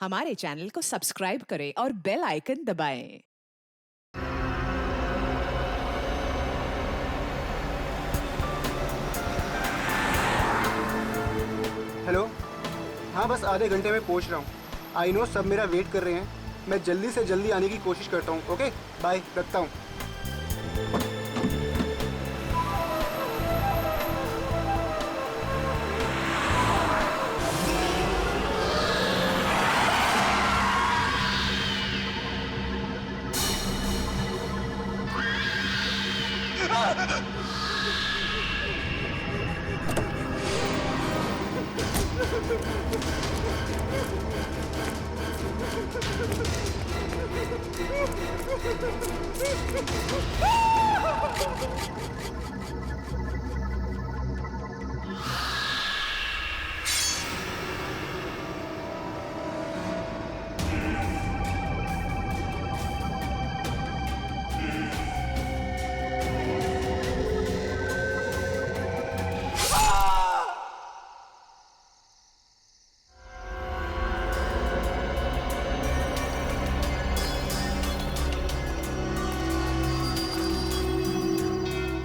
हमारे चैनल को सब्सक्राइब करें और बेल आइकन दबाएं। हेलो। हाँ, बस आधे घंटे में पहुंच रहा हूँ। आई नो सब मेरा वेट कर रहे हैं। मैं जल्दी से जल्दी आने की कोशिश करता हूँ। ओके, बाय, रखता हूँ।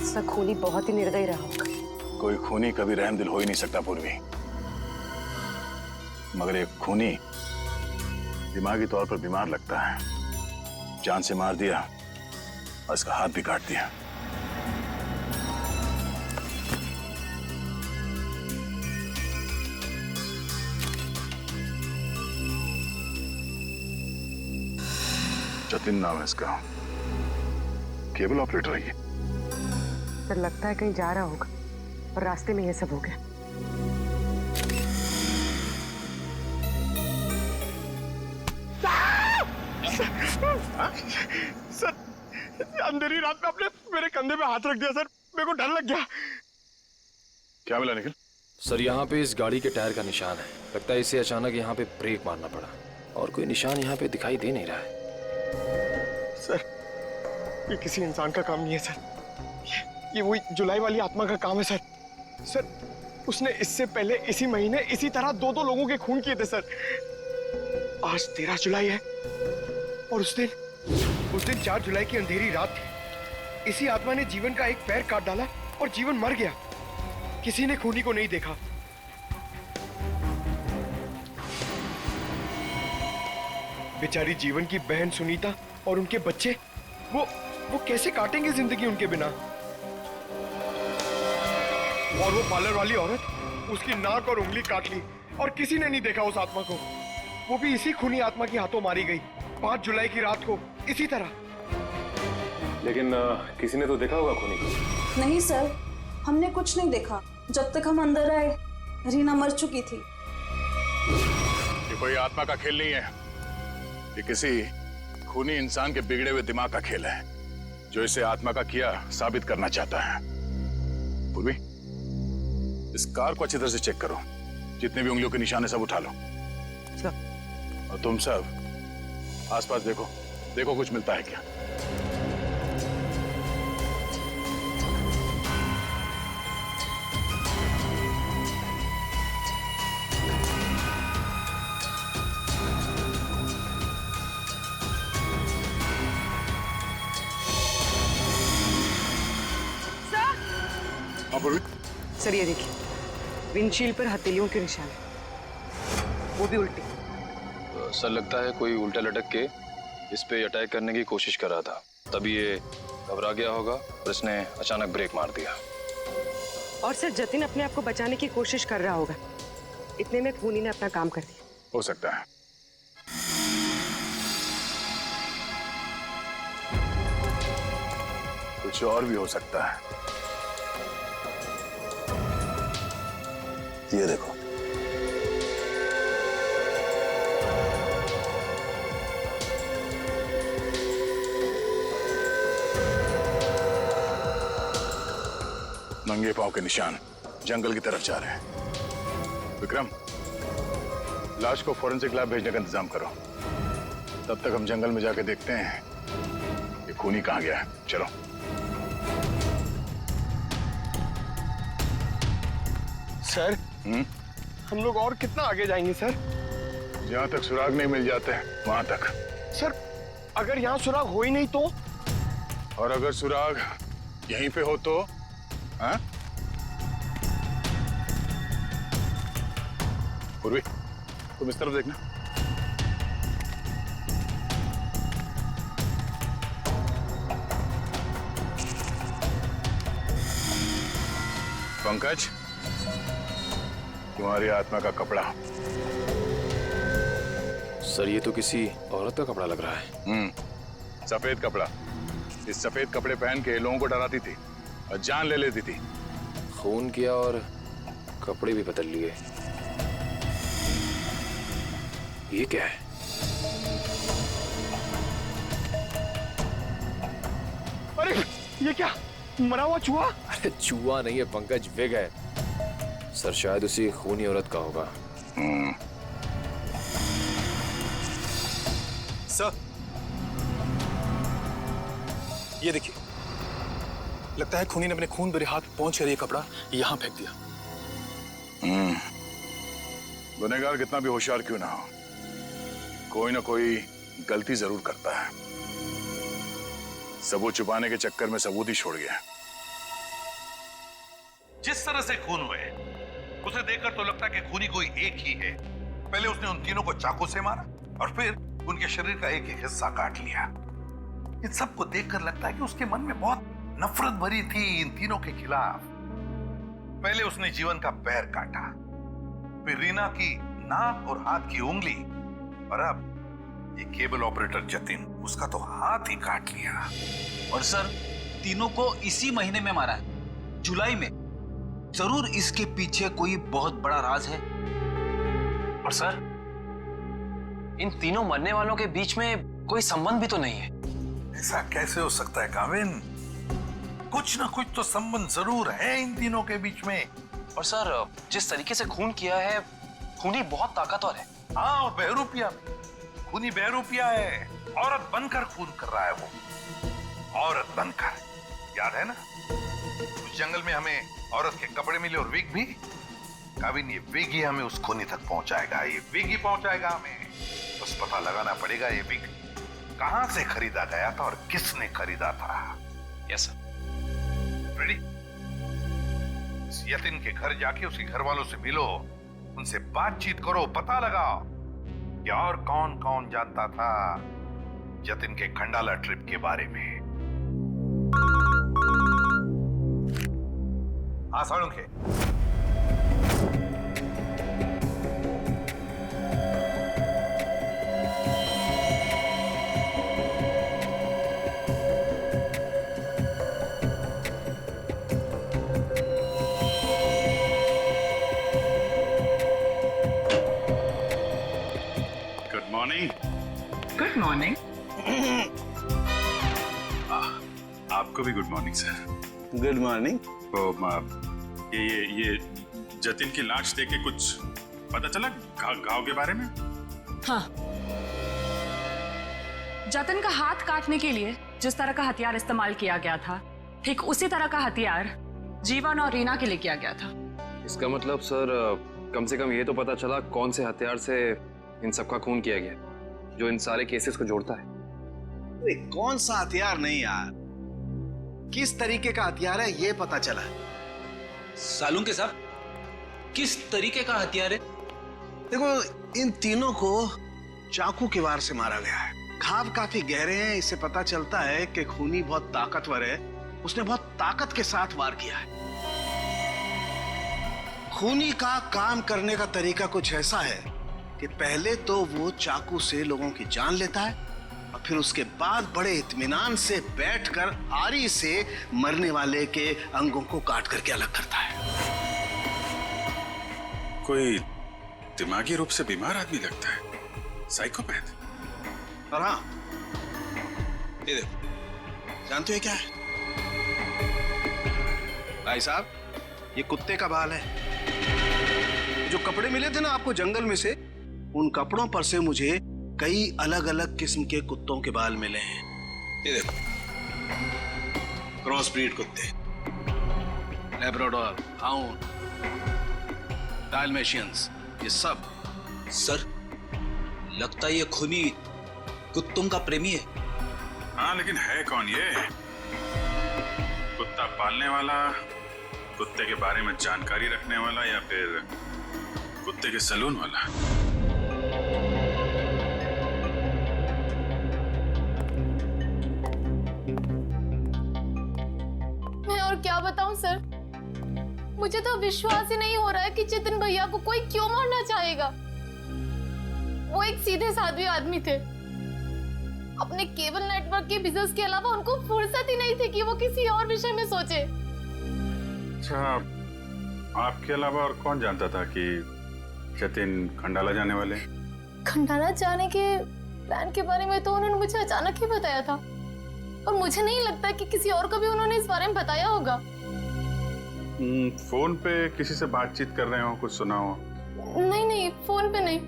सा खूनी बहुत ही निर्दयी रहा होगा। कोई खूनी कभी रहमदिल हो ही नहीं सकता पूर्वी, मगर एक खूनी दिमागी तौर पर बीमार लगता है। जान से मार दिया और इसका हाथ भी काट दिया। जतिन नाम है इसका, केबल ऑपरेटर है ये। पर लगता है कहीं जा रहा होगा और रास्ते में ये सब हो गया। सर, अंधेरी रात में आपने मेरे कंधे पे हाथ रख दिया सर, मेरे को डर लग गया। क्या मिला निखिल? सर यहाँ पे इस गाड़ी के टायर का निशान है। लगता है इसे अचानक यहाँ पे ब्रेक मारना पड़ा और कोई निशान यहाँ पे दिखाई दे नहीं रहा है। सर, ये किसी इंसान का काम नहीं है सर। ये वही जुलाई वाली आत्मा का काम है सर। सर, उसने इससे पहले इसी महीने इसी तरह दो लोगों के खून किए थे सर। आज 13 जुलाई है और उस दिन 4 जुलाई की अंधेरी रात थी। इसी आत्मा ने जीवन का एक पैर काट डाला और जीवन मर गया। किसी ने खूनी को नहीं देखा। बेचारी जीवन की बहन सुनीता और उनके बच्चे, वो कैसे काटेंगे जिंदगी उनके बिना। और वो पार्लर वाली औरत, उसकी नाक और उंगली काट ली और किसी ने नहीं देखा उस आत्मा को। वो भी इसी खूनी आत्मा के हाथों मारी गई 5 जुलाई की रात को, इसी तरह। लेकिन किसी ने तो देखा होगा खूनी को। नहीं सर, हमने कुछ नहीं देखा। जब तक हम अंदर आए रीना मर चुकी थी। ये कोई आत्मा का खेल नहीं है, ये किसी खूनी इंसान के बिगड़े हुए दिमाग का खेल है, जो इसे आत्मा का किया साबित करना चाहता है। पूर्वी, इस कार को अच्छी तरह से चेक करो। जितने भी उंगलियों के निशान है सब उठा लो। और तुम सब आसपास देखो कुछ मिलता है क्या। हाँ पूर्वी। सर ये देखिए, विंडशील्ड पर हथेलियों के निशान है, वो भी उल्टे। सर लगता है कोई उल्टा लटक के इस पे अटैक करने की कोशिश कर रहा था, तभी ये घबरा गया होगा और इसने अचानक ब्रेक मार दिया। और सर जतिन अपने आप को बचाने की कोशिश कर रहा होगा, इतने में खूनी ने अपना काम कर दिया। हो सकता है। कुछ और भी हो सकता है। ये देखो, नंगे पांव के निशान जंगल की तरफ जा रहे हैं। विक्रम, लाश को फोरेंसिक लैब भेजने का इंतजाम करो। तब तक हम जंगल में जाके देखते हैं ये खूनी कहाँ गया है। चलो। सर, हम लोग और कितना आगे जाएंगे सर? जहां तक सुराग नहीं मिल जाते वहां तक। सर अगर यहाँ सुराग हो ही नहीं तो? और अगर सुराग यहीं पे हो तो? हाँ? पूर्वी, तुम इस तरफ देखना। पंकज, तुम्हारी आत्मा का कपड़ा। सर ये तो किसी औरत का कपड़ा लग रहा है। सफेद कपड़ा। इस सफेद कपड़े पहन के लोगों को डराती थी और जान ले लेती थी। खून किया और कपड़े भी बदल लिए। ये क्या है? अरे ये क्या, मरा हुआ चूहा? अरे चूहा नहीं है पंकज, विग है। सर शायद उसी खूनी औरत का होगा। सर ये देखिए, लगता है खूनी ने अपने खून भरे हाथ पहुंच कर ये कपड़ा यहां फेंक दिया। गुनहगार कितना भी होशियार क्यों ना हो, कोई ना कोई गलती जरूर करता है। सबूत छुपाने के चक्कर में सबूत ही छोड़ गया। जिस तरह से खून हुए उसे देखकर तो लगता है कि खूनी कोई एक ही है। पहले उसने उन तीनों को चाकू से मारा और फिर उनके शरीर का एक एक हिस्सा काट लिया। इन सबको देखकर लगता है कि उसके मन में बहुत नफरत भरी थी इन तीनों के खिलाफ। पहले उसने जीवन का पैर काटा, फिर रीना की नाक और हाथ की उंगली, और अब ये केबल ऑपरेटर जतिन, उसका तो हाथ ही काट लिया। और सर तीनों को इसी महीने में मारा है, जुलाई में। जरूर इसके पीछे कोई बहुत बड़ा राज है। और सर इन तीनों मरने वालों के बीच में कोई संबंध भी तो नहीं है। ऐसा कैसे हो सकता है काविन? कुछ ना कुछ तो संबंध जरूर है इन तीनों के बीच में। और सर जिस तरीके से खून किया है, खूनी बहुत ताकतवर है। हाँ, और बहरूपिया, खूनी बहरूपिया है। औरत बनकर खून कर रहा है वो, औरत बनकर। याद है ना उस जंगल में हमें औरत के कपड़े मिले और विग भी? काविन ये विग ही हमें उस खूनी तक पहुंचाएगा, ये विग ही पहुंचाएगा हमें। बस पता लगाना पड़ेगा ये विग कहां से खरीदा गया था और किसने खरीदा था। Yes sir. रेडी? इस यतिन के घर जाके उसके घर वालों से मिलो, उनसे बातचीत करो, पता लगाओ कि और कौन कौन जानता था जतिन के खंडाला ट्रिप के बारे में। हाँ साळुंखे, गुड मॉर्निंग। आपको भी good morning sir. Good morning. तो ये जतिन की लाश देख के कुछ पता चला घाव के बारे में? हाँ, जतिन का हाथ काटने के लिए जिस तरह का हथियार इस्तेमाल किया गया था, ठीक उसी तरह का हथियार जीवन और रीना के लिए किया गया था। इसका मतलब सर कम से कम ये तो पता चला कौन से हथियार से इन सबका खून किया गया, जो इन सारे केसेस को जोड़ता है। अरे कौन सा हथियार नहीं यार, किस तरीके का हथियार है ये पता चला। सालुंखे साहब, किस तरीके का हथियार है? देखो इन तीनों को चाकू के वार से मारा गया है। घाव काफी गहरे हैं, इससे पता चलता है कि खूनी बहुत ताकतवर है, उसने बहुत ताकत के साथ वार किया है। खूनी का काम करने का तरीका कुछ ऐसा है कि पहले तो वो चाकू से लोगों की जान लेता है और फिर उसके बाद बड़े इत्मीनान से बैठकर आरी से मरने वाले के अंगों को काट करके अलग करता है। कोई दिमागी रूप से बीमार आदमी लगता है, साइकोपैथ। और हाँ, ये देखो, जानते हो क्या है? भाई साहब, ये कुत्ते का बाल है। जो कपड़े मिले थे ना आपको जंगल में से, उन कपड़ों पर से मुझे कई अलग अलग किस्म के कुत्तों के बाल मिले हैं। ये देखो, क्रॉस ब्रीड कुत्ते, लैब्राडोर, हाउंड, डाल्मेशियंस, ये सब। सर, लगता है ये खूनी कुत्तों का प्रेमी है। हाँ, लेकिन है कौन ये? कुत्ता पालने वाला, कुत्ते के बारे में जानकारी रखने वाला, या फिर कुत्ते के सलून वाला? मैं और क्या बताऊं सर, मुझे तो विश्वास ही नहीं हो रहा है कि जितिन भैया को कोई क्यों मारना चाहेगा। वो एक सीधे साधे आदमी थे। अपने केबल नेटवर्क के बिजनेस के अलावा उनको फुर्सत ही नहीं थी कि वो किसी और विषय में सोचे। अच्छा, आपके अलावा और कौन जानता था कि जतिन खंडाला जाने वाले? खंडाला जाने के प्लान के बारे में तो उन्होंने मुझे अचानक ही बताया था, और मुझे नहीं लगता कि किसी और को भी उन्होंने इस बारे में बताया होगा। फोन पे किसी से बातचीत कर रहे हो, कुछ सुना हो? नहीं नहीं, फोन पे नहीं।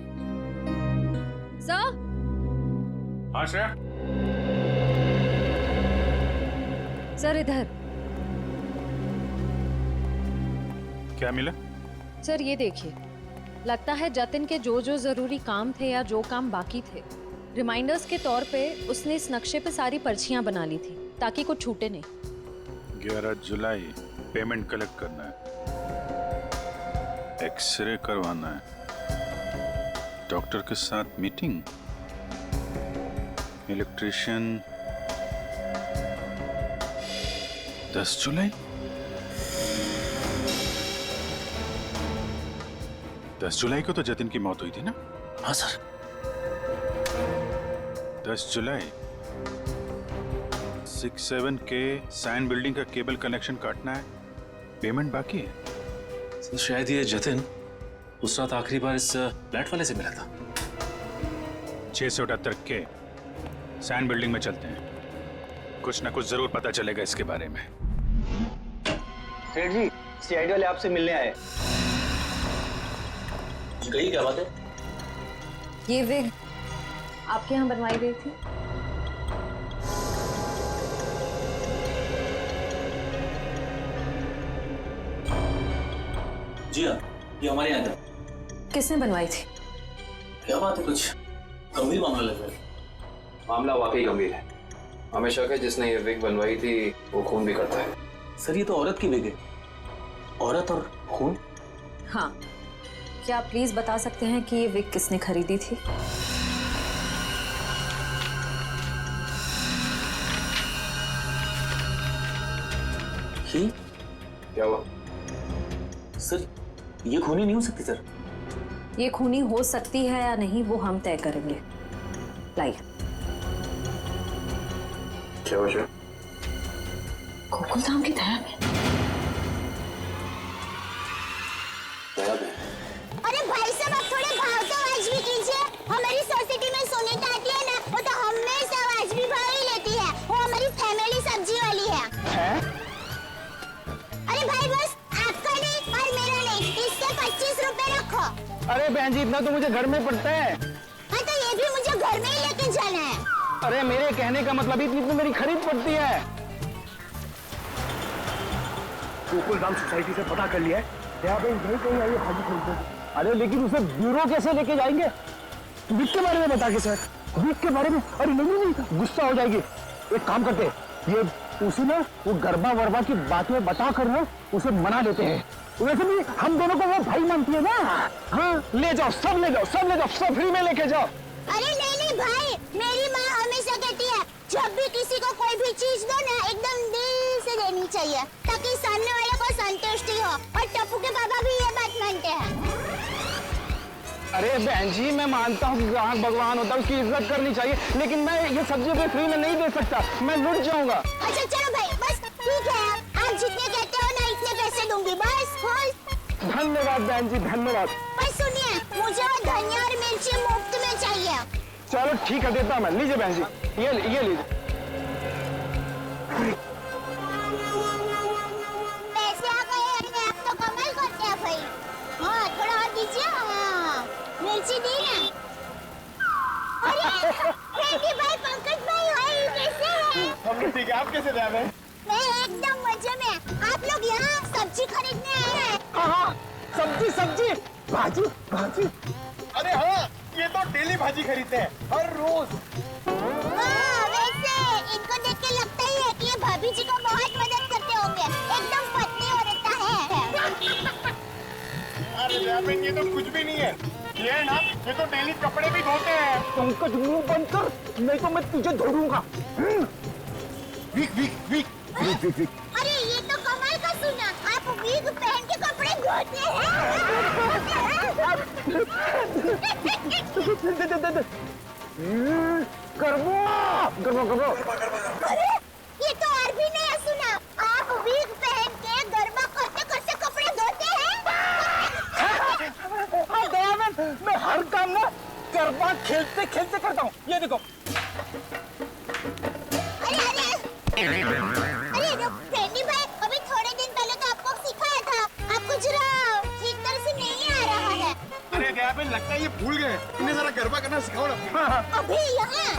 सर? हाँ श्रेया? सर इधर। क्या मिला? सर ये देखिए, लगता है जतिन के जो जो जरूरी काम थे या जो काम बाकी थे, रिमाइंडर्स के तौर पे उसने इस नक्शे पे सारी पर्चियां बना ली थी ताकि कुछ छूटे नहीं। 11 जुलाई पेमेंट कलेक्ट करना है, एक्सरे करवाना है, डॉक्टर के साथ मीटिंग, इलेक्ट्रिशियन 10 जुलाई। 10 जुलाई को तो जतिन की मौत हुई थी ना? हाँ सर। 10 जुलाई 67 के सैन बिल्डिंग का केबल कनेक्शन काटना है, पेमेंट बाकी है। सर शायद ये जतिन उस रात आखिरी बार इस फ्लैट वाले से मिला था। 678 के सैन बिल्डिंग में चलते हैं, कुछ ना कुछ जरूर पता चलेगा इसके बारे में। सेठ जी, सीआईडी वाले आपसे मिलने आए। कही क्या बात है? ये विग आपके यहाँ बनवाई गई थी? जी हाँ, ये हमारे यहाँ था। किसने बनवाई थी? क्या बात है, कुछ गंभीर मामला लग रहा है। मामला वाकई गंभीर है। हमें शक है जिसने ये विग बनवाई थी वो खून भी करता है। सर ये तो औरत की विग है। औरत और खून? हाँ, क्या आप प्लीज बता सकते हैं कि ये विग किसने खरीदी थी? ही? क्या हुआ? सर ये खूनी नहीं हो सकती सर। ये खूनी हो सकती है या नहीं वो हम तय करेंगे। लाइए। क्या वजह? गोकुल धाम की दया में। दया में? अरे भाई साहब, आप थोड़े भाव तो आज भी कीजिए। हमारी सोसाइटी में सुनीता आती है ना, वो तो हमेशा आज भी भाव ही लेती है। वो हमारी फैमिली सब्जी वाली है? अरे भाई बस आपका नहीं और मेरा नहीं, इससे 25 रुपए रखो। अरे बहन जी, इतना तो मुझे घर में पड़ता है। हाँ तो ये भी मुझे घर में ही लेके जाना है। अरे मेरे कहने का मतलब इतनी तो मेरी खरीद पड़ती है। गोकुल धाम सोसाइटी से पता कर लिया है, कहीं आई है भाजी खरीदने। अरे लेकिन उसे ब्यूरो कैसे लेके जाएंगे? विक के बारे में बता के सर। विक के बारे में? अरे नहीं, गुस्सा हो जाएगी। एक काम करते हैं, ये उसे ना वो गरबा वरबा की बातें बता कर ना उसे मना देते हैं। वैसे भी हम दोनों को वो भाई मानती है ना। हाँ ले जाओ, सब ले जाओ, सब ले जाओ, सब फ्री में लेके जाओ। अरे नहीं भाई, मेरी माँ हमेशा कहती है जब भी किसी को कोई भी चीज दो ना एकदम दिल से देनी चाहिए ताकि सामने वाले को संतुष्टि हो। और टप्पू के पापा भी ये बात मानते हैं। अरे बहन जी, मैं मानता हूँ कि ग्राहक भगवान होता है, उसकी इज्जत करनी चाहिए, लेकिन मैं ये सब्जी कोई फ्री में नहीं दे सकता, मैं लुट जाऊंगा। अच्छा चलो भाई, बस ठीक है, आप जितने कहते हो ना इतने पैसे दूंगी बस। धन्यवाद बहन जी, धन्यवाद। बस सुनिए, मुझे वो धनिया और मिर्ची मुफ्त में चाहिए। चलो ठीक है, देता हूँ मैं। लीजिए बहन जी, ये लीजिए। पैसे आ गए, आप तो कमाल करते हैं भाई। हाँ थोड़ा और दीजिए। हाँ मिर्ची दी ना। अरे भाई, पंकज भाई कैसे हैं? हम ठीक है, आप कैसे रहे हैं? मैं एकदम मजे में। आप लोग यहाँ सब्जी खरीदने आए हैं? हाँ, सब्जी भाजी। अरे हाँ, ये तो डेली भाजी खरीदते हैं हर रोज। हाँ, वैसे इनको देख के लगता ही है कि ये भाभी जी को बहुत मदद करते होंगे। एकदम पत्नी औरत है। अरे जैबिन, ये तो कुछ भी नहीं है। ये है ना, ये तो डेली कपड़े भी धोते हैं। पंकज मुंह बंद कर, नहीं तो मैं तुझे धोऊंगा। Week week week week week week. अरे ये तो कमाल का सुना, आप वीक पहन के कपड़े धोते हैं। गर्बो गर्बो गर्बो। अरे ये तो और भी नहीं सुना, आप वीक पहन के गरबा करते करते कपड़े धोते हैं। मैं हर काम ना गरबा खेलते खेलते करता हूँ। ये देखो। अरे फ्रेंडी भाई, अभी थोड़े दिन पहले तो आपको सिखाया था, आपको जरा ठीक तरह से नहीं आ रहा है। अरे जैबिन, लगता है ये भूल गए। इन्हें जरा गरबा करना सिखाओ ना। अभी यहाँ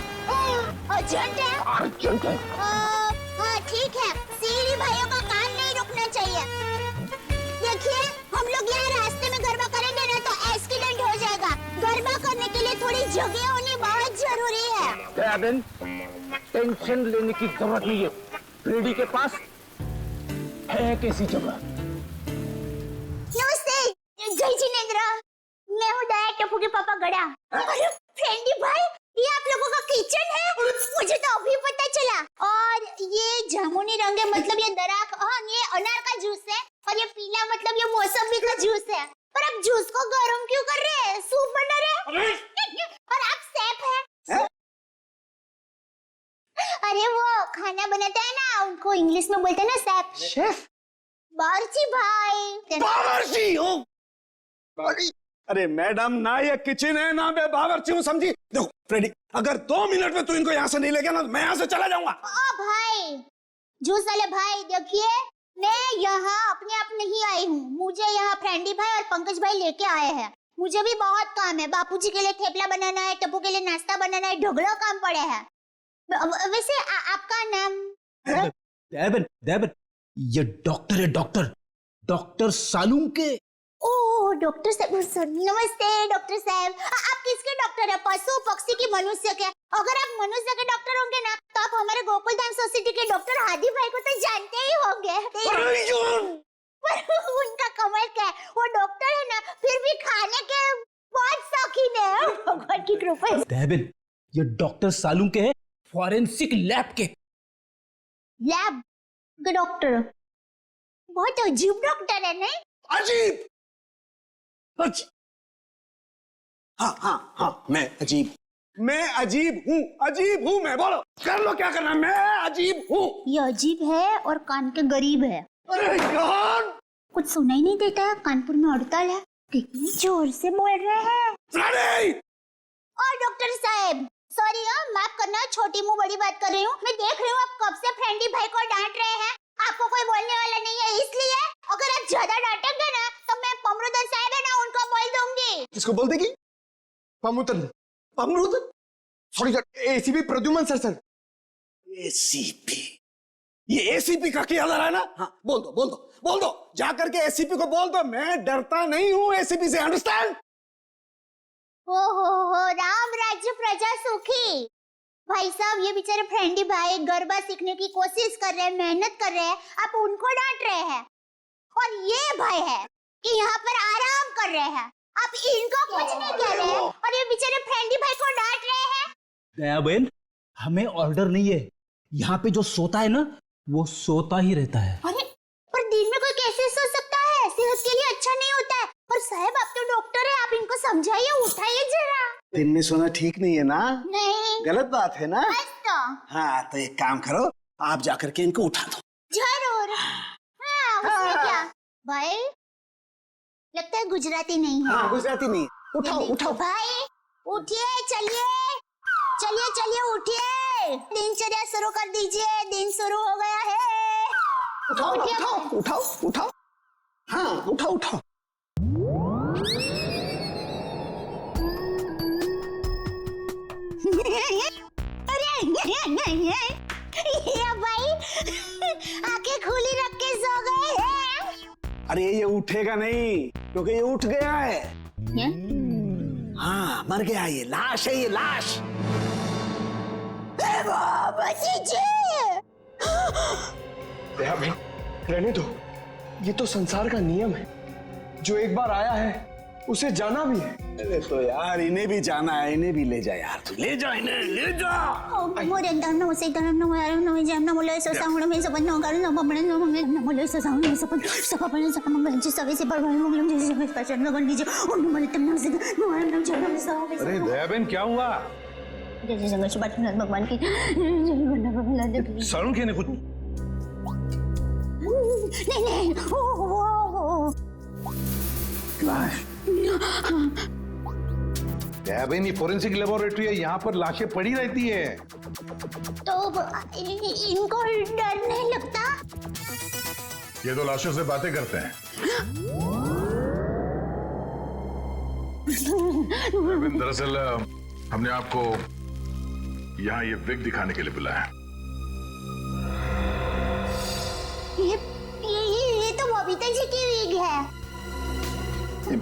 अर्जेंट है। अर्जेंट है। हाँ ठीक है, सीढ़ी भाइयों का काम नहीं रुकना चाहिए। देखिए, हम लोग यहाँ रास्ते में गरबा करेंगे ना तो एक्सीडेंट हो जाएगा। गरबा करने के लिए थोड़ी जगह होनी बहुत जरूरी है। जैबिन, टेंशन लेने की जरूरत नहीं है। फ्रेडी के पास है कैसी जगह। नमस्ते, जय जिनेंद्र। मैं हूँ दया टप्पू के पापा गड़ा। अरे फ्रेंडी भाई, ये आप लोगों का किचन है? मुझे तो अभी पता चला। और ये जामुनी रंग है, मतलब ये दराक, हाँ ये अनार का जूस है। और ये पीला मतलब ये मौसमी का जूस है। पर आप जूस को गर्म क्यों कर रहे हैं? सूप बना रहे हैं? और आप शेफ हैं? अरे वो खाना बनाता है ना, उनको इंग्लिश में बोलते हैं ना शेफ। शेफ? बावर्ची भाई। बावर्ची हो? अरे मैडम, ना ये किचन है ना मैं बावर्ची हूँ, समझी? देखो फ्रेडी, अगर 2 मिनट में तू इनको यहाँ से नहीं ले गया ना, मैं यहाँ से चला जाऊंगा। ओ भाई, जूस वाले भाई, देखिए मैं यहाँ अपने आप नहीं आई हूँ। मुझे यहाँ फ्रेंडी भाई और पंकज भाई लेके आए हैं। मुझे भी बहुत काम है। बापूजी के लिए थेपला बनाना है, टप्पू के लिए नाश्ता बनाना है, ढोकला काम पड़े हैं। वैसे आपका नाम? देवन, देवन, ये डॉक्टर है, डॉक्टर सालूम के। ओह डॉक्टर साहब, नमस्ते डॉक्टर साहब। आप किसके डॉक्टर है? पशु, पक्षी की, मनुष्य के? अगर आप मनुष्य के डॉक्टर होंगे ना तो आप हमारे गोकुल धाम सोसाइटी के डॉक्टर हादी भाई को तो जानते ही होंगे। उनका कमाल क्या है, वो डॉक्टर है ना फिर भी खाने के बहुत शौकीन है। भगवान की कृपा है। देवन, ये डॉक्टर सालूम के है, फॉरेंसिक लैब के। लैब के डॉक्टर? बहुत अजीब डॉक्टर है नहीं? अजीब? हाँ, मैं अजीब हूँ मैं। बोलो, कर लो क्या करना, मैं अजीब हूँ। ये अजीब है और कान के गरीब है। अरे यार, कुछ सुनाई नहीं देता है, कानपुर में हड़ताल है। कितनी जोर से बोल रहे हैं। और डॉक्टर साहब, सॉरी माफ करना, छोटी मुंह बड़ी बात कर रही हूँ। मैं देख रही हूँ आप कब से फ्रेंडी भाई को डांट रहे हैं। आपको कोई बोलने वाला नहीं है, इसलिए अगर आप ज्यादा डांटेंगे ना तो मैं पमरुदन साहब है ना उनको बोल दूंगी। किसको बोल देगी? पमरुदन? Sorry sir, ACP Pradyuman sir. ACP? ये एसीपी का क्या रहा है ना? हाँ, बोल दो, जाकर के एसीपी को बोल दो, मैं डरता नहीं हूँ एसीपी से, अंडरस्टैंड? हो राम राज्य प्रजा सुखी। भाई साहब, ये बेचारे फ्रेंडी भाई गरबा सीखने की कोशिश कर रहे हैं, मेहनत कर रहे हैं, आप उनको डांट रहे हैं। और ये भाई है कि यहाँ पर आराम कर रहे हैं, आप इनको कुछ नहीं कह रहे हैं और ये बेचारे फ्रेंडी भाई को डांट रहे हैं। दया बहन, हमें ऑर्डर नहीं है। यहाँ पे जो सोता है ना, वो सोता ही रहता है। अरे पर दिन में कोई कैसे सो सकता है? सेहत के लिए अच्छा नहीं होता है। और साहब, आप तो डॉक्टर है, आप इनको समझाइए, उठाइए जरा। दिन में सोना ठीक नहीं है ना? नहीं, गलत बात है ना? तो हाँ, तो एक काम करो, आप जाकर के इनको उठा दो। जरूर। हाँ, उसमें क्या भाई, लगता है गुजराती नहीं है। हाँ, गुजराती नहीं। उठाओ भाई, उठिए, चलिए उठिए, दिनचर्या शुरू कर दीजिए, दिन शुरू हो गया है। उठाओ। हाँ, उठाओ। ये भाई आंखें खुली रख के सो गए हैं। अरे ये उठेगा नहीं, क्योंकि ये उठ गया है। हाँ मर गया, ये लाश है, ये लाश। दया बहन, रहने दो। ये तो संसार का नियम है, जो एक बार आया है उसे जाना भी है। अरे तो यार इन्हें भी जाना है, इन्हें भी ले जा यार, तू ले जा इन्हें, ले जा। अरे दया बहन क्या हुआ? भगवान की सारुण ने कुछ नहीं दया बहन, ये फोरेंसिक लेबोरेटरी है, यहाँ पर लाशें पड़ी रहती है। तो इनको डर नहीं लगता? ये तो लाशों से बातें करते हैं। दरअसल हमने आपको यहाँ ये विग दिखाने के लिए बुलाया। ये तो बबीता जी की विग है।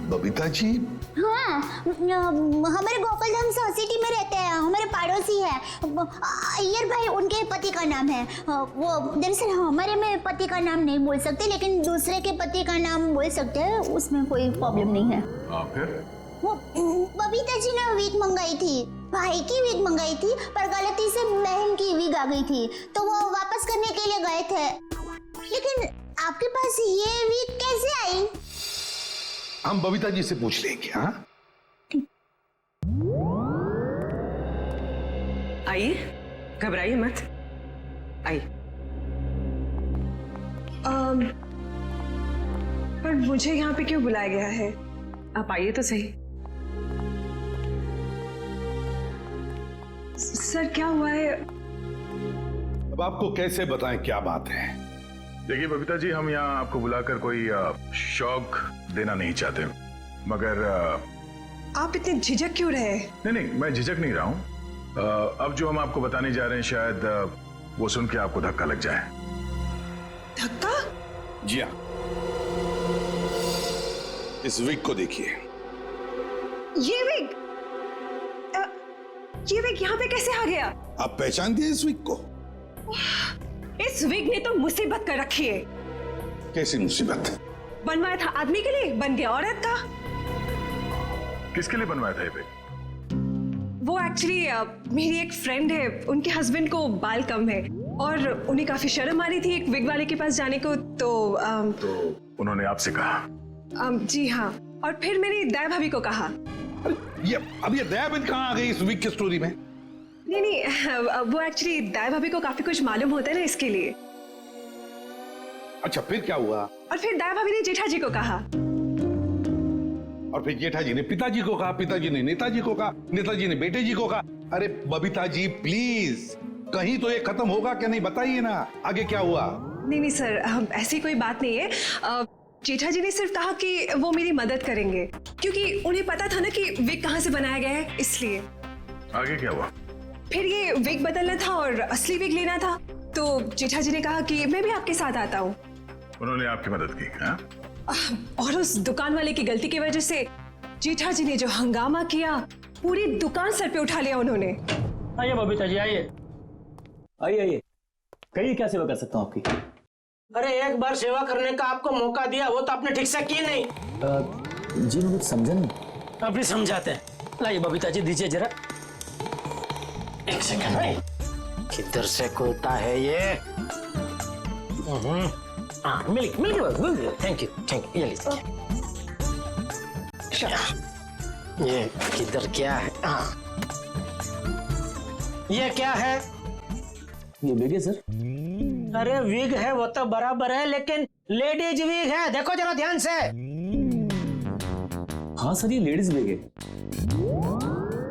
बबीता जी? हाँ, हमारे गोकुलधाम सोसाइटी में रहते हैं, हमारे पड़ोसी है। अय्यर भाई उनके पति का नाम है। वो दरअसल हमारे में पति का नाम नहीं बोल सकते, लेकिन दूसरे के पति का नाम बोल सकते हैं, उसमें कोई प्रॉब्लम नहीं है। फिर वो बबीता जी ने विग मंगाई थी, भाई की विग मंगाई थी, पर गलती से बहन की विग आ गई थी, तो वो वापस करने के लिए गए थे। लेकिन आपके पास ये विग कैसे आई? हम बबीता जी से पूछ लेंगे। हाँ आइए, घबराइए मत, आइए। पर मुझे यहाँ पे क्यों बुलाया गया है? आप आइए तो सही। सर क्या हुआ है? अब आपको कैसे बताएं क्या बात है? देखिए बबीता जी, हम यहाँ आपको बुलाकर कोई शौक देना नहीं चाहते, मगर आप इतने झिझक क्यों रहे? नहीं, मैं झिझक नहीं रहा हूँ। अब जो हम आपको बताने जा रहे हैं, शायद वो सुन के आपको धक्का लग जाए। धक्का? जी हाँ, इस विग को देखिए। ये विग यहाँ पे कैसे आ गया? आप पहचान दिए इस विग को? इस विग ने तो मुसीबत कर रखी है। कैसी मुसीबत? बनवाया था आदमी के लिए, बन गया औरत का। किसके लिए बनवाया था ये विग? वो एक्चुअली मेरी एक फ्रेंड है, उनके हस्बैंड को बाल कम है और उन्हें काफी शर्म आ रही थी एक विग वाले के पास जाने को, तो उन्होंने आपसे कहा? जी हाँ, और फिर मैंने दया भाभी को कहा। अब ये दया बहन कहाँ आ गई इस विग की स्टोरी में? नहीं, वो एक्चुअली दया भाभी को काफी कुछ मालूम होता है ना, इसके लिए। अच्छा, फिर क्या हुआ? और फिर दया भाभी ने जेठा जी को कहा, और फिर जेठा जी ने पिताजी को कहा, पिताजी ने नेताजी को कहा, नेताजी ने बेटे जी को कहा। अरे बबीता जी प्लीज, कहीं तो ये खत्म होगा क्या? नहीं बताइए ना, आगे क्या हुआ? नहीं सर, ऐसी कोई बात नहीं है। जेठा जी ने सिर्फ कहा कि वो मेरी मदद करेंगे, क्योंकि उन्हें पता था ना कि विग कहाँ से बनाया गया है, इसलिए। आगे क्या हुआ? फिर ये विग बदलना था और असली विग लेना था, तो जेठा जी ने कहा कि मैं भी आपके साथ आता हूँ। उन्होंने आपकी मदद की? हाँ? और उस दुकान वाले की गलती की वजह से जेठा जी ने जो हंगामा किया, पूरी दुकान सर पे उठा लिया उन्होंने। आइए बबीता जी, आइए आइए, कहिए क्या सेवा कर सकता हूँ आपकी? अरे एक बार सेवा करने का आपको मौका दिया, वो तो आपने ठीक से की नहीं। जी मैं कुछ समझा नहीं। अभी समझाते हैं। लाइए बबीता जी, दीजिए जरा। एक सेकंड भाई, किधर से खुलता है ये? हाँ, मिल गया। Thank you. ये लीजिए। ये किधर क्या है? हाँ, ये क्या है? ये विग है सर। अरे विग है वो तो बराबर है, लेकिन लेडीज विग है, देखो जरा ध्यान से। हाँ सर, ये लेडीज विग है।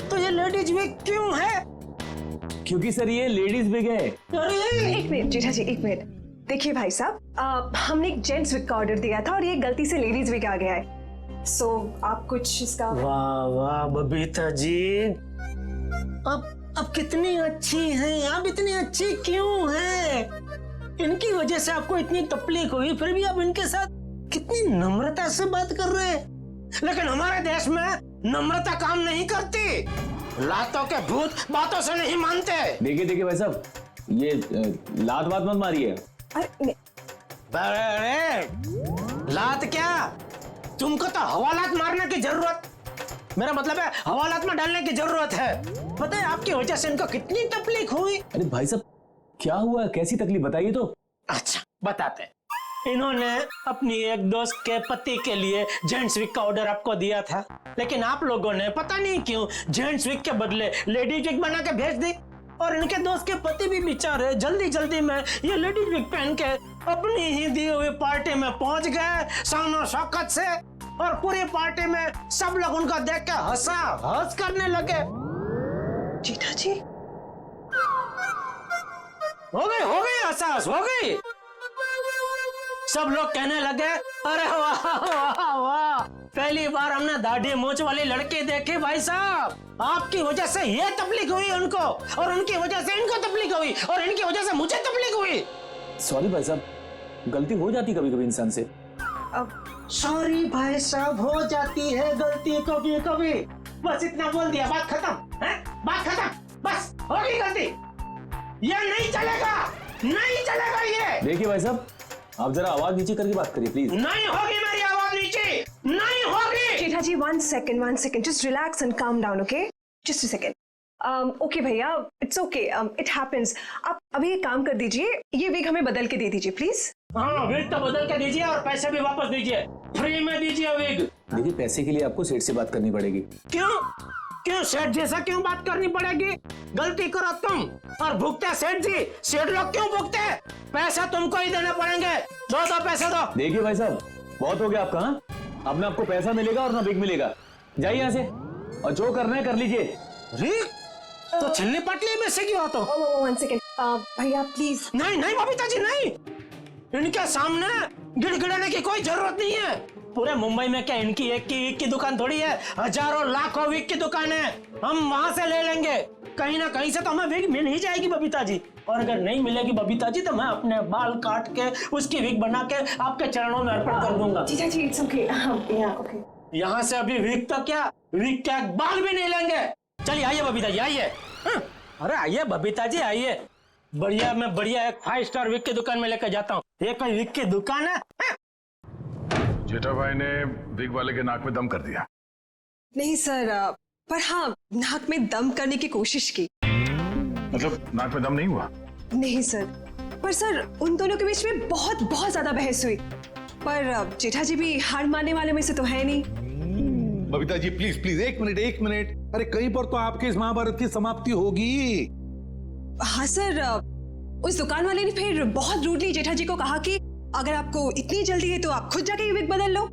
तो ये लेडीज विग क्यों है? क्योंकि सर ये लेडीज विग है। एक मिनट जेठा जी, एक मिनट। देखिए भाई साहब, हमने एक जेंट्स विग का ऑर्डर दिया था और ये गलती से लेडीज विग आ गया है, सो आप कुछ इसका। वाह बबीता जी, अब कितनी अच्छी हैं आप, इतनी अच्छी क्यों हैं? इनकी वजह से आपको इतनी तकलीफ हुई, फिर भी आप इनके साथ कितनी नम्रता से बात कर रहे हैं। लेकिन हमारे देश में नम्रता काम नहीं करती। लातों के भूत बातों से नहीं मानते। देखिए देखिए भाई साहब, ये लात बात मत मारिए। अरे लात क्या, तुमको तो हवालात मारने की जरूरत, मेरा मतलब है हवालात में डालने की जरूरत है। पता है आपकी वजह से इनको कितनी तकलीफ हुई। अरे भाई साहब क्या हुआ, कैसी तकलीफ बताइए तो। अच्छा बताते हैं। इन्होंने अपनी एक दोस्त के पति के लिए जेंट्स वीक का ऑर्डर आपको दिया था, लेकिन आप लोगों ने पता नहीं क्यों जेंट्स वीक के बदले लेडीज वीक बना के भेज दी, और इनके दोस्त के पति भी बेचारे जल्दी जल्दी में ये लेडीज वीक पहन के अपनी ही दी हुई पार्टी में पहुंच गए शान शौकत से, और पूरी पार्टी में सब लोग उनका देख के हंस करने लगे। जेठा जी हो गई एहसास हो गई। सब लोग कहने लगे अरे वाह वाह वाह, पहली बार हमने दाढ़ी मूंछ वाली लड़की देखी भाई साहब। आपकी वजह से ये तकलीफ हुई उनको, और उनकी वजह से इनको तकलीफ हुई, और इनकी वजह से मुझे तकलीफ हुई। सॉरी भाई साहब, गलती हो जाती कभी कभी इंसान से। अब सॉरी भाई साहब, हो जाती है गलती कभी कभी, बस इतना बोल दिया, बात खत्म है, बात खत्म, बस हो गई गलती। ये नहीं चलेगा, नहीं चलेगा ये। देखिए भाई साहब, आप जरा आवाज नीचे करके बात करिए प्लीज। नहीं होगी मेरी आवाज नीचे, नहीं होगी। जेठा जी one second, just relax and calm down, okay? Just a second. Okay भैया, it's okay, it happens. आप अभी एक काम कर दीजिए, ये विग हमें बदल के दे दीजिए प्लीज। हाँ विग तो बदल के दीजिए, और पैसे भी वापस दीजिए, फ्री में दीजिए विग। देखिए पैसे के लिए आपको सेठ से बात करनी पड़ेगी। क्यों सेठ जैसा क्यों बात करनी पड़ेगी? गलती करो तुम और भुगते सेठ जी, सेठ लोग क्यों भुगते? पैसा तुमको ही देने पड़ेंगे, दो पैसे दो। देखिए भाई साहब बहुत हो गया आपका, हाँ? अब ना आपको पैसा मिलेगा और ना बिग मिलेगा, जाइए यहाँ से, और जो करना है कर लीजिए। तो छिलनी पटली में से क्यों तो? one second, भैया प्लीज। नहीं बबीता जी नहीं, इनके सामने गिड़गिड़ाने की कोई जरूरत नहीं है। पूरे मुंबई में क्या इनकी एक की दुकान थोड़ी है, हजारों लाखों विग की दुकान है, हम वहां से ले लेंगे। कहीं ना कहीं से तो हमें विग मिल ही जाएगी बबीता जी, और अगर नहीं मिलेगी बबीता जी तो मैं अपने बाल काट के उसकी विग बना के आपके चरणों में अर्पण कर दूंगा। जीजा जी इट्स ओके, ओके। यहाँ से अभी विग तो क्या, विग क्या बाल भी नहीं लेंगे। चलिए आइए बबीता जी आइए। अरे आइए बबीता जी आइए, बढ़िया मैं बढ़िया एक 5 स्टार विग की दुकान में लेकर जाता हूँ। ये कोई विग की दुकान है? जेठा भाई ने विग वाले के नाक में दम कर दिया। नहीं सर, पर हाँ नाक में दम करने की कोशिश की। मतलब नाक में दम नहीं हुआ? नहीं सर, पर सर उन दोनों के बीच में बहुत ज्यादा बहस हुई, पर जेठा जी भी हार मानने वाले में से तो है नहीं। बबीता जी प्लीज प्लीज एक मिनट, अरे कहीं पर तो आपके इस महाभारत की समाप्ति होगी। हाँ सर, उस दुकान वाले ने फिर बहुत रूडली जेठा जी को कहा कि अगर आपको इतनी जल्दी है तो आप खुद जाके विग बदल लो।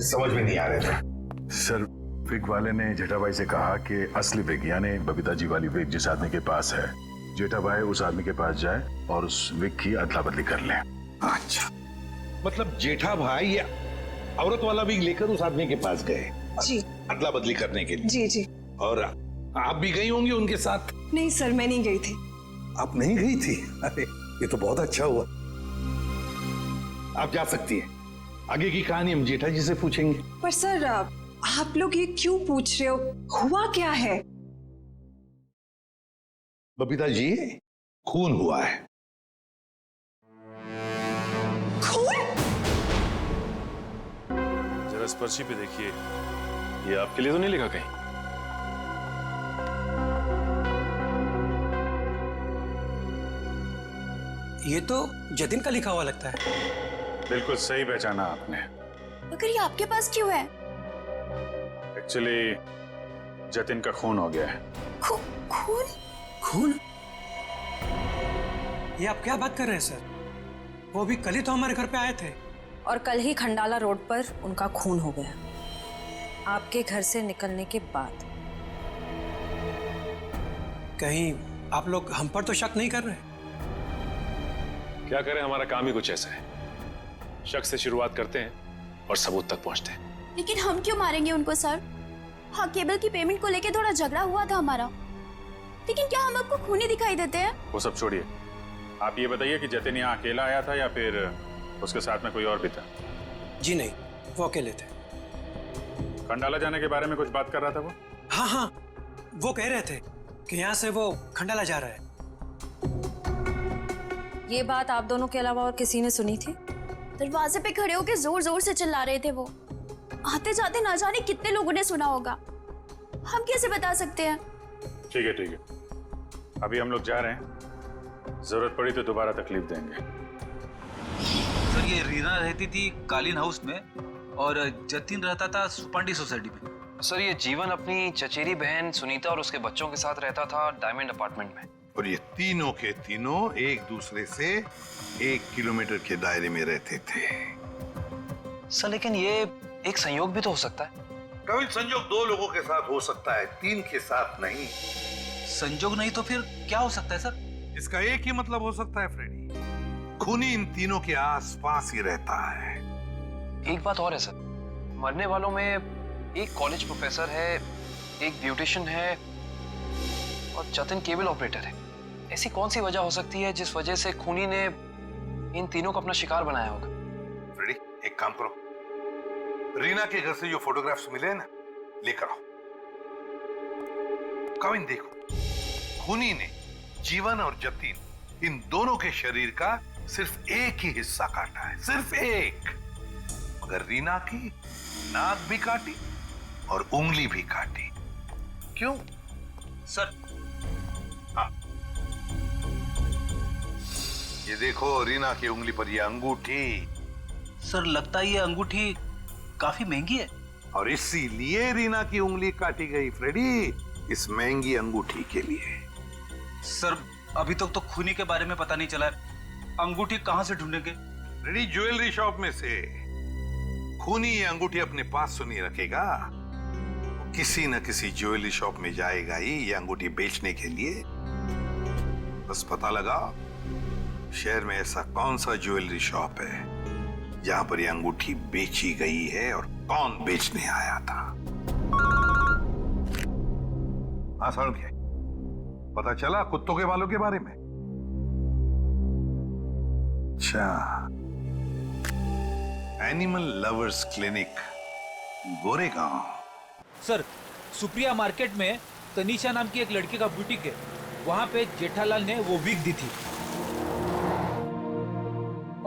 समझ में नहीं आ रहे थे सर। विग वाले ने जेठा भाई से कहा कि असली विग यानी बबीता जी वाली विग जिस आदमी के पास है, जेठा भाई उस आदमी के पास जाए और उस विग की अदला बदली कर ले। अच्छा, मतलब जेठा भाई ये औरत वाला विग लेकर उस आदमी के पास गए जी, अदला बदली करने के लिए। जी जी। और आप भी गई होंगी उनके साथ? नहीं सर, मैं नहीं गई थी। आप नहीं गई थी? अरे ये तो बहुत अच्छा हुआ। आप जा सकती हैं, आगे की कहानी हम जेठा जी से पूछेंगे। पर सर आप लोग ये क्यों पूछ रहे हो, हुआ क्या है? बबीता जी खून हुआ है। खून? जरा इस पर्ची पे देखिए, ये आपके लिए तो नहीं लिखा कहीं? ये तो जतिन का लिखा हुआ लगता है। बिल्कुल सही पहचाना आपने। मगर ये आपके पास क्यों है? एक्चुअली जतिन का खून हो गया है। खून? खून? ये आप क्या बात कर रहे हैं सर? वो भी कल ही तो हमारे घर पे आए थे। और कल ही खंडाला रोड पर उनका खून हो गया, आपके घर से निकलने के बाद। कहीं आप लोग हम पर तो शक नहीं कर रहे? क्या करें, हमारा काम ही कुछ ऐसा है, शक से शुरुआत करते हैं और सबूत तक पहुंचते हैं। लेकिन हम क्यों मारेंगे उनको सर? हाँ, केबल की पेमेंट को लेके थोड़ा झगड़ा हुआ था हमारा, लेकिन क्या हम आपको खूनी दिखाई देते हैं? वो सब छोड़िए, आप ये बताइए कि जतिन यहाँ अकेला आया था या फिर उसके साथ में कोई और भी था? जी नहीं, वो अकेले थे। खंडाला जाने के बारे में कुछ बात कर रहा था वो? हाँ हाँ, वो कह रहे थे कि यहाँ से वो खंडाला जा रहा है। ये बात आप दोनों के अलावा और किसी ने सुनी थी? दरवाजे पे खड़े होकर जोर जोर से चिल्ला रहे थे वो। आते जाते ना जाने कितने लोगों ने सुना होगा, हम कैसे बता सकते हैं? ठीक है ठीक है, अभी हम लोग जा रहे हैं, जरूरत पड़ी तो दोबारा तकलीफ देंगे। सर ये रीना रहती थी कालीन हाउस में और जतिन रहता था सुपांडी सोसाइटी में। सर ये जीवन अपनी चचेरी बहन सुनीता और उसके बच्चों के साथ रहता था डायमंड अपार्टमेंट में। और ये तीनों के तीनों एक दूसरे से 1 किलोमीटर के दायरे में रहते थे। सर लेकिन ये एक संयोग भी तो हो सकता है। कभी संयोग 2 लोगों के साथ हो सकता है, 3 के साथ नहीं। संयोग नहीं तो फिर क्या हो सकता है सर? इसका एक ही मतलब हो सकता है फ्रेडी, खूनी इन तीनों के आसपास ही रहता है। एक बात और है सर, मरने वालों में एक कॉलेज प्रोफेसर है, एक ब्यूटिशियन है और जतिन केबल ऑपरेटर है। ऐसी कौन सी वजह हो सकती है जिस वजह से खूनी ने इन तीनों को अपना शिकार बनाया होगा? फ्रेडी एक काम करो, रीना के घर से जो फोटोग्राफ्स मिले हैं ना, लेकर आओ। कविन देखो, खूनी ने जीवन और जतिन इन दोनों के शरीर का सिर्फ एक ही हिस्सा काटा है, सिर्फ एक। मगर रीना की नाक भी काटी और उंगली भी काटी। क्यों सर? हाँ, ये देखो रीना की उंगली पर ये अंगूठी। सर लगता है ये अंगूठी काफी महंगी है। और इसीलिए रीना की उंगली काटी गई फ्रेडी, इस महंगी अंगूठी के लिए। सर अभी तक तो खूनी के बारे में पता नहीं चला है, अंगूठी कहां से ढूंढेंगे? फ्रेडी ज्वेलरी शॉप में से। खूनी ये अंगूठी अपने पास तो नहीं रखेगा, किसी न किसी ज्वेलरी शॉप में जाएगा ही ये अंगूठी बेचने के लिए। बस पता लगा शहर में ऐसा कौन सा ज्वेलरी शॉप है जहां पर ये अंगूठी बेची गई है और कौन बेचने आया था। हाँ सर, क्या पता चला कुत्तों के बालों के बारे में? अच्छा, animal lovers clinic, Goregaon. Sir Supriya market में तनीषा नाम की एक लड़की का बुटीक है, वहां पे जेठालाल ने वो विग दी थी।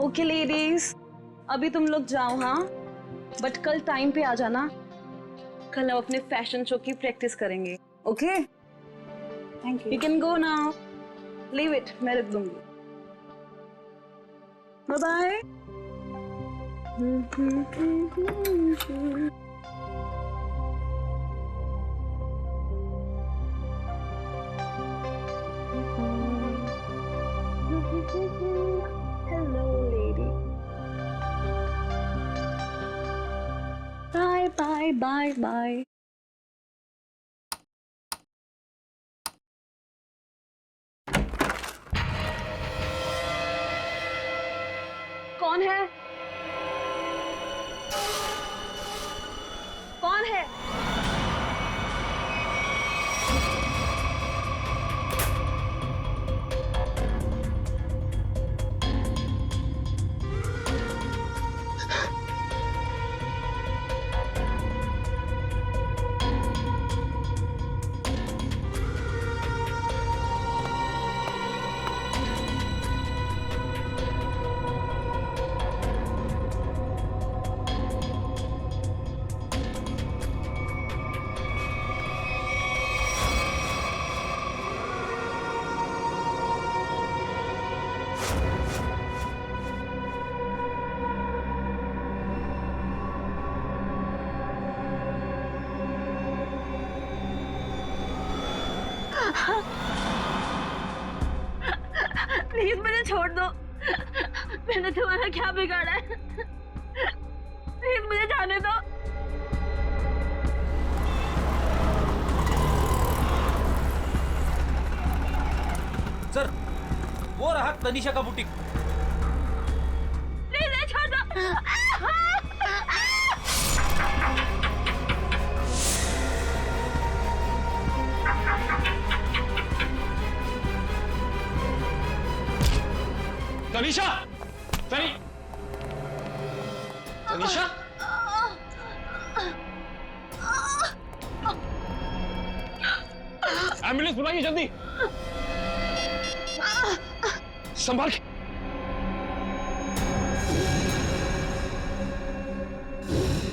ओके लेडीज, अभी तुम लोग जाओ हाँ, बट कल टाइम पे आ जाना। कल हम अपने फैशन शो की प्रैक्टिस करेंगे। Okay, thank you. You can go now, leave it, मैं रख दूंगी। Bye bye. Hello, lady. Bye, bye, bye, bye. कौन है? कौन है? प्लीज मुझे छोड़ दो, मैंने तुम्हारा क्या बिगाड़ा है? प्लीज मुझे जाने दो। सर वो रहा तनीषा का बुटीक। प्लीज छोड़ दो। तनीषा, तनीषा, एम्बुलेंस बुलाइए जल्दी। संभाल के।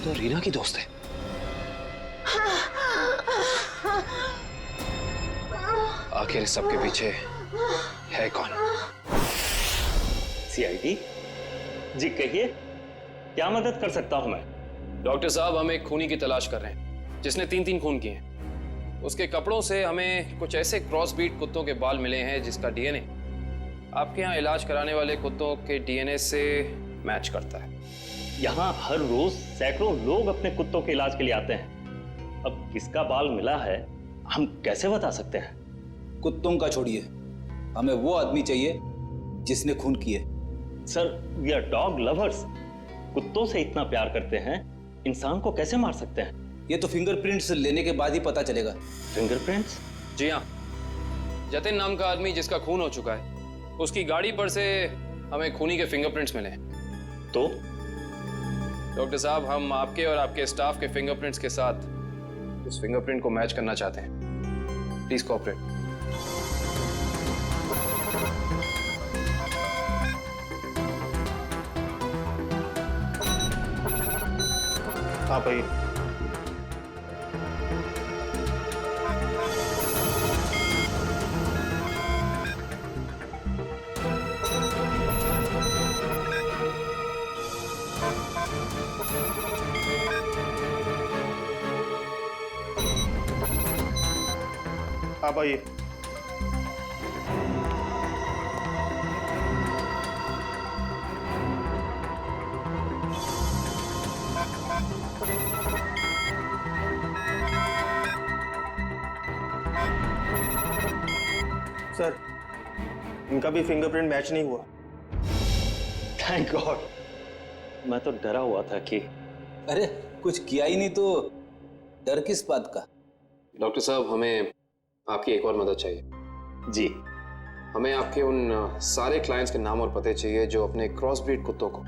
तो रीना की दोस्त है। आखिर इस सबके पीछे है कौन? सीआईडी जी, कहिए क्या मदद कर सकता हूं मैं? डॉक्टर साहब, हम एक खूनी की तलाश कर रहे हैं जिसने 3 खून किए हैं। उसके कपड़ों से हमें कुछ ऐसे क्रॉसब्रीड कुत्तों के बाल मिले हैं जिसका डीएनए आपके यहाँ इलाज कराने वाले कुत्तों के डीएनए से मैच करता है। यहाँ हर रोज सैकड़ों लोग अपने कुत्तों के इलाज के लिए आते हैं। अब किसका बाल मिला है हम कैसे बता सकते हैं? कुत्तों का छोड़िए, हमें वो आदमी चाहिए जिसने खून किए। Sir, we are dog lovers. कुत्तों से इतना प्यार करते हैं, इंसान को कैसे मार सकते हैं? ये तो फिंगरप्रिंट्स लेने के बाद ही पता चलेगा। फिंगरप्रिंट्स? जी हाँ, जतिन नाम का आदमी जिसका खून हो चुका है, उसकी गाड़ी पर से हमें खूनी के फिंगरप्रिंट्स मिले। तो डॉक्टर साहब, हम आपके और आपके स्टाफ के फिंगरप्रिंट्स के साथ उस फिंगरप्रिंट को मैच करना चाहते हैं। Please cooperate. हाँ भाई। आप आइए। सर, इनका भी फिंगरप्रिंट मैच नहीं हुआ। थैंक गॉड, मैं तो डरा हुआ था कि अरे कुछ किया ही नहीं तो डर किस बात का? डॉक्टर साहब, हमें आपकी एक और मदद चाहिए। जी। हमें आपके उन सारे क्लाइंट्स के नाम और पते चाहिए जो अपने क्रॉस ब्रीड कुत्तों को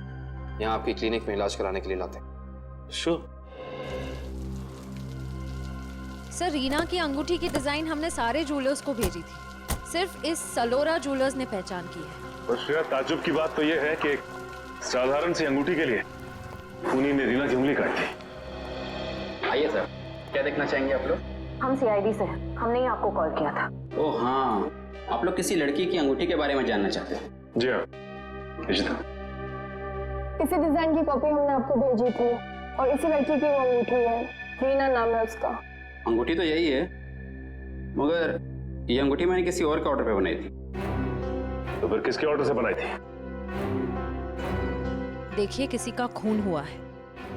यहाँ आपकी क्लिनिक में इलाज कराने के लिए लाते हैं। श्योर। सर, रीना की अंगूठी की डिजाइन हमने सारे जूलर्स को भेजी थी, सिर्फ इस सलोरा जूलर्स ने पहचान की है। और श्रेया, ताज्जुब की बात तो यह है कि एक साधारण सी अंगूठी के लिए खूनी ने रीना की उंगली काट दी। आइए सर, क्या देखना चाहेंगे आप लोग? हम सीआईडी से हैं, हमने ही आपको कॉल किया था। ओह हाँ, आप लोग किसी लड़की की अंगूठी के बारे में जानना चाहते हैं? जी हाँ, इसी डिजाइन की कॉपी हमने आपको भेजी थी और इसी लड़की की वो अंगूठी है, रीना नाम है उसका। अंगूठी तो यही है, मगर ये अंगूठी मैंने किसी और के ऑर्डर पे बनाई थी। तो फिर किसके ऑर्डर से बनाई थी? देखिए, किसी का खून हुआ है,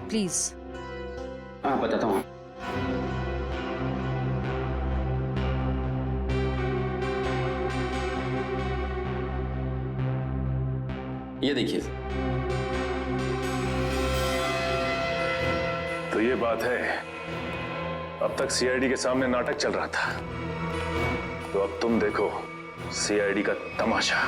प्लीज। हाँ, बताता हूँ। ये देखिए। तो ये बात है, अब तक सीआईडी के सामने नाटक चल रहा था, तो अब तुम देखो सीआईडी का तमाशा।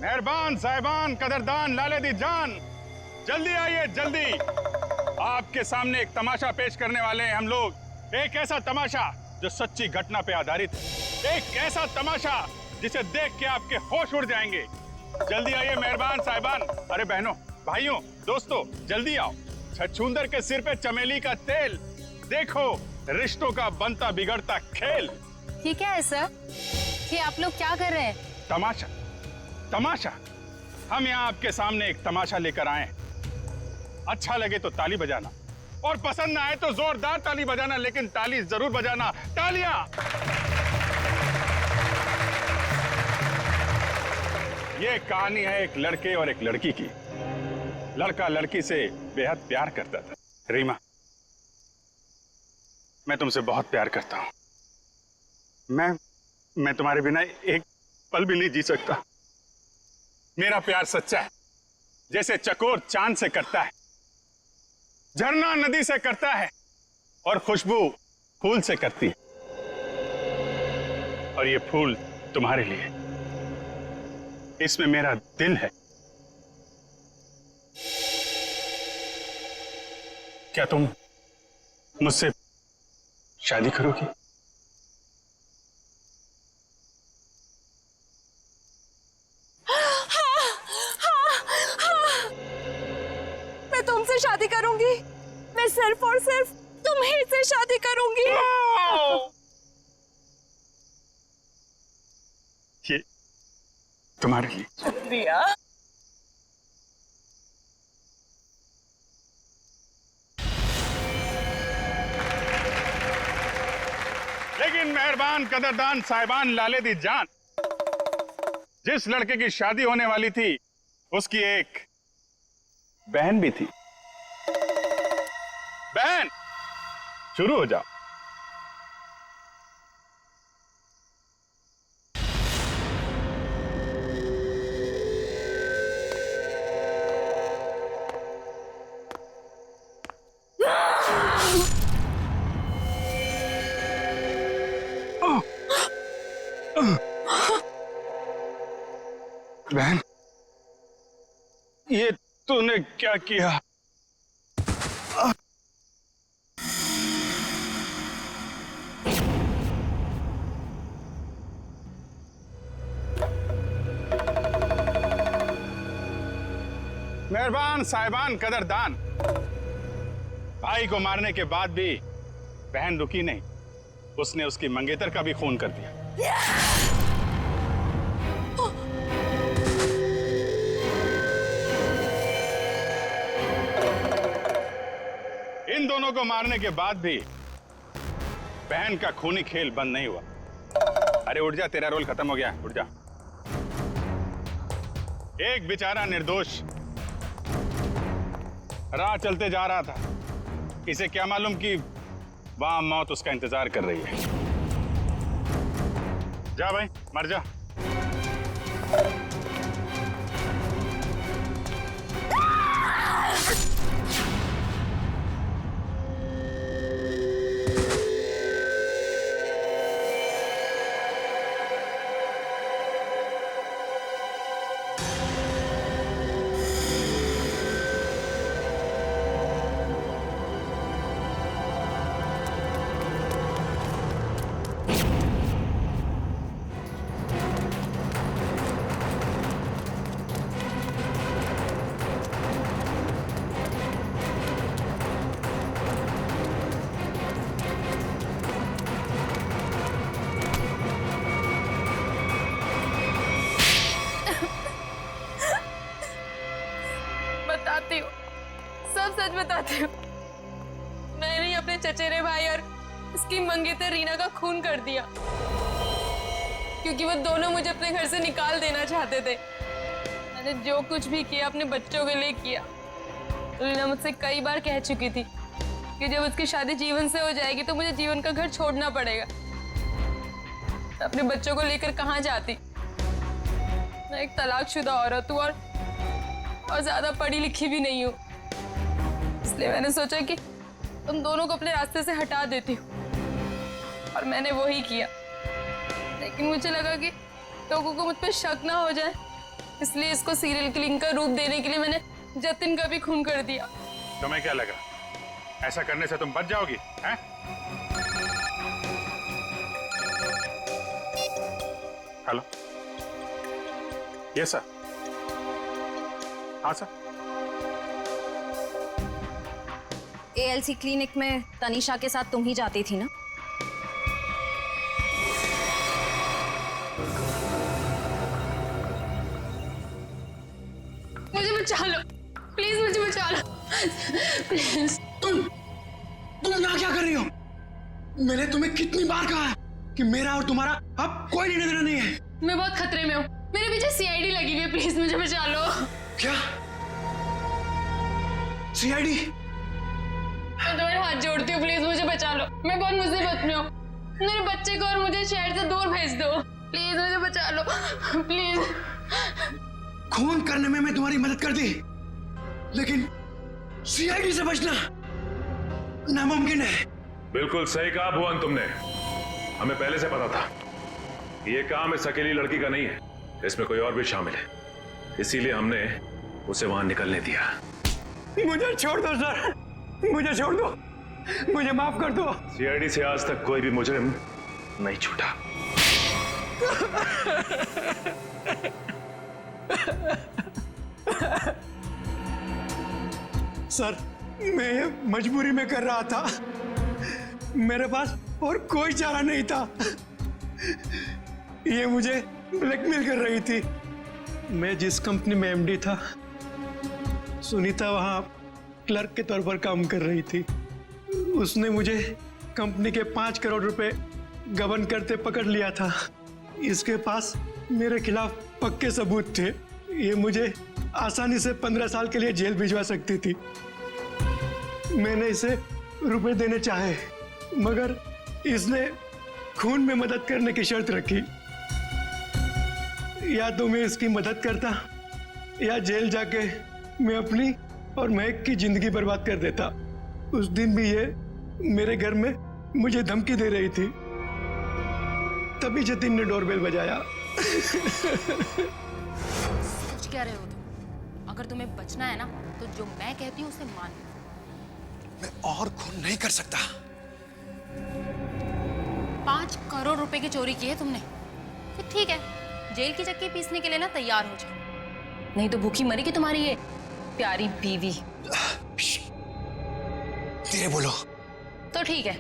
मेहरबान साहिबान, कदरदान, लाले दी जान, जल्दी आइए जल्दी। आपके सामने एक तमाशा पेश करने वाले हैं हम लोग। एक ऐसा तमाशा जो सच्ची घटना पे आधारित है, एक ऐसा तमाशा जिसे देख के आपके होश उड़ जाएंगे। जल्दी आइए मेहरबान साहिबान। अरे बहनों, भाइयों, दोस्तों, जल्दी आओ। छछूंदर के सिर पे चमेली का तेल, देखो रिश्तों का बनता बिगड़ता खेल। ये क्या है सर? ये आप लोग क्या कर रहे हैं? तमाशा, तमाशा। हम यहाँ आपके सामने एक तमाशा लेकर आए हैं। अच्छा लगे तो ताली बजाना, और पसंद ना आए तो जोरदार ताली बजाना, लेकिन ताली जरूर बजाना। तालियां। ये कहानी है एक लड़के और एक लड़की की। लड़का लड़की से बेहद प्यार करता था। रीमा, मैं तुमसे बहुत प्यार करता हूं। मैं तुम्हारे बिना एक पल भी नहीं जी सकता। मेरा प्यार सच्चा है, जैसे चकोर चांद से करता है, झरना नदी से करता है, और खुशबू फूल से करती। और ये फूल तुम्हारे लिए, इसमें मेरा दिल है। क्या तुम मुझसे शादी करोगी? मैं तुमसे शादी करूंगी। मैं सिर्फ और सिर्फ तुम्हीं से शादी करूंगी। ये तुम्हारे लिए। शुक्रिया। लेकिन मेहरबान कदरदान साहिबान लाले दी जान, जिस लड़के की शादी होने वाली थी उसकी एक बहन भी थी। बहन, शुरू हो जाओ। बहन, ये तूने क्या किया? मेहरबान साहिबान कदरदान, भाई को मारने के बाद भी बहन रुकी नहीं, उसने उसकी मंगेतर का भी खून कर दिया। इन दोनों को मारने के बाद भी बहन का खूनी खेल बंद नहीं हुआ। अरे उठ जा, तेरा रोल खत्म हो गया, उठ जा। एक बेचारा निर्दोष राह चलते जा रहा था, इसे क्या मालूम कि वहां मौत उसका इंतजार कर रही है। जा भाई, मर जा। बताती हूँ, सब सच बताती हूँ। मैंने ही अपने चचेरे भाई और उसकी मंगेतर रीना का खून कर दिया, क्योंकि वो दोनों मुझे अपने घर से निकाल देना चाहते थे। मैंने जो कुछ भी किया अपने बच्चों के लिए किया। रीना मुझसे कई बार कह चुकी थी कि जब उसकी शादी जीवन से हो जाएगी तो मुझे जीवन का घर छोड़ना पड़ेगा। अपने बच्चों को लेकर कहाँ जाती? मैं एक तलाकशुदा औरत हूँ और ज्यादा पढ़ी लिखी भी नहीं हूँ, इसलिए मैंने सोचा कि तुम दोनों को अपने रास्ते से हटा देती हूँ, और मैंने वो ही किया। लेकिन मुझे लगा कि लोगों को मुझ पर शक ना हो जाए, इसलिए इसको सीरियल किलिंग का रूप देने के लिए मैंने जतिन का भी खून कर दिया। तुम्हें क्या लगा ऐसा करने से तुम बच जाओगी? हैं? Hello, yes sir. हाँ सर। एएलसी क्लिनिक में तनीषा के साथ तुम ही जाती थी ना? मुझे बचा लो प्लीज, मुझे बचा लो प्लीज। तुम यहाँ क्या कर रही हो? मैंने तुम्हें कितनी बार कहा है कि मेरा और तुम्हारा अब कोई लेना देना नहीं है। मैं बहुत खतरे में हूँ, मेरे पीछे सीआईडी लगी हुई है, प्लीज मुझे बचा लो। क्या सीआईडी? मैं तुम्हारे हाथ जोड़ती हूँ, प्लीज मुझे बचा लो। मैं बहुत मुसीबत में हूँ, मेरे बच्चे को और मुझे शहर से दूर भेज दो, प्लीज मुझे बचा लो प्लीज। खून करने में मैं तुम्हारी मदद कर दी, लेकिन सीआईडी से बचना नामुमकिन है। बिल्कुल सही कहा भुवन तुमने, हमें पहले से पता था ये काम इस अकेली लड़की का नहीं है। इसमें कोई और भी शामिल है, इसीलिए हमने उसे वहां निकलने दिया। मुझे छोड़ दो सर, मुझे छोड़ दो, मुझे माफ कर दो। सीआईडी से आज तक कोई भी मुजरिम नहीं छूटा। सर, मैं ये मजबूरी में कर रहा था, मेरे पास और कोई चारा नहीं था। ये मुझे ब्लैकमेल कर रही थी। मैं जिस कंपनी में एमडी था, सुनीता वहां क्लर्क के तौर पर काम कर रही थी। उसने मुझे कंपनी के 5 करोड़ रुपए गबन करते पकड़ लिया था। इसके पास मेरे खिलाफ पक्के सबूत थे। ये मुझे आसानी से 15 साल के लिए जेल भिजवा सकती थी। मैंने इसे रुपए देने चाहे, मगर इसने खून में मदद करने की शर्त रखी। या तो मैं इसकी मदद करता या जेल जाके मैं अपनी और महक की जिंदगी बर्बाद कर देता। उस दिन भी ये मेरे घर में मुझे धमकी दे रही थी। तभी जतिन ने डोरबेल बजाया। सोच क्या रहे हो तुम? अगर तुम्हें बचना है ना, तो जो मैं कहती हूँ उसे मान लो। मैं और खून नहीं कर सकता। 5 करोड़ रुपए की चोरी की है तुमने, तो ठीक है, जेल की चक्की पीसने के लिए ना तैयार हो जाओ, नहीं तो भूखी मरेगी तुम्हारी ये प्यारी बीवी। धीरे बोलो। तो ठीक है,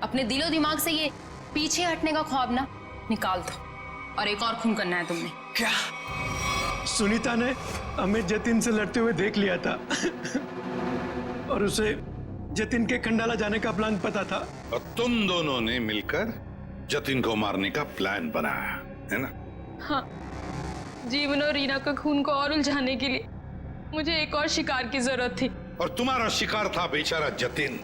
अपने दिलो दिमाग से ये पीछे हटने का ख्वाब ना निकाल दो, और एक और खून करना है तुमने। क्या? सुनीता ने हमें जतिन से लड़ते हुए देख लिया था और उसे जतिन के खंडाला जाने का प्लान पता था। और तुम दोनों ने मिलकर जतिन को मारने का प्लान बनाया, है ना? हाँ, जीवन और रीना का खून को और उलझाने के लिए मुझे एक और शिकार की जरूरत थी। और तुम्हारा शिकार था बेचारा जतिन।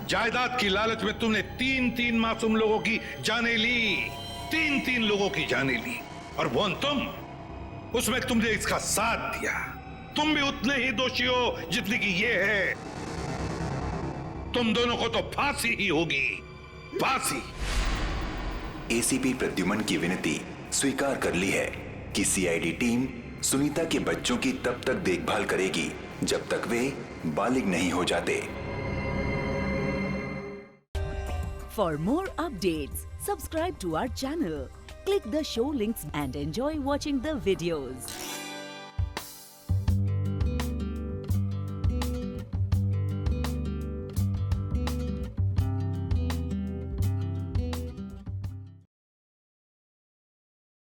जायदाद की लालच में तुमने 3-3 मासूम लोगों की जानें ली, 3-3 लोगों की जानें ली, और वो तुम, उसमें तुमने इसका साथ दिया। तुम भी उतने ही दोषी हो जितने की ये है। तुम दोनों को तो फांसी ही होगी, फांसी। एसीपी प्रद्युमन की विनती स्वीकार कर ली है कि सीआईडी टीम सुनीता के बच्चों की तब तक देखभाल करेगी जब तक वे बालिग नहीं हो जाते। For more updates, subscribe to our channel, click the show links and enjoy watching the videos.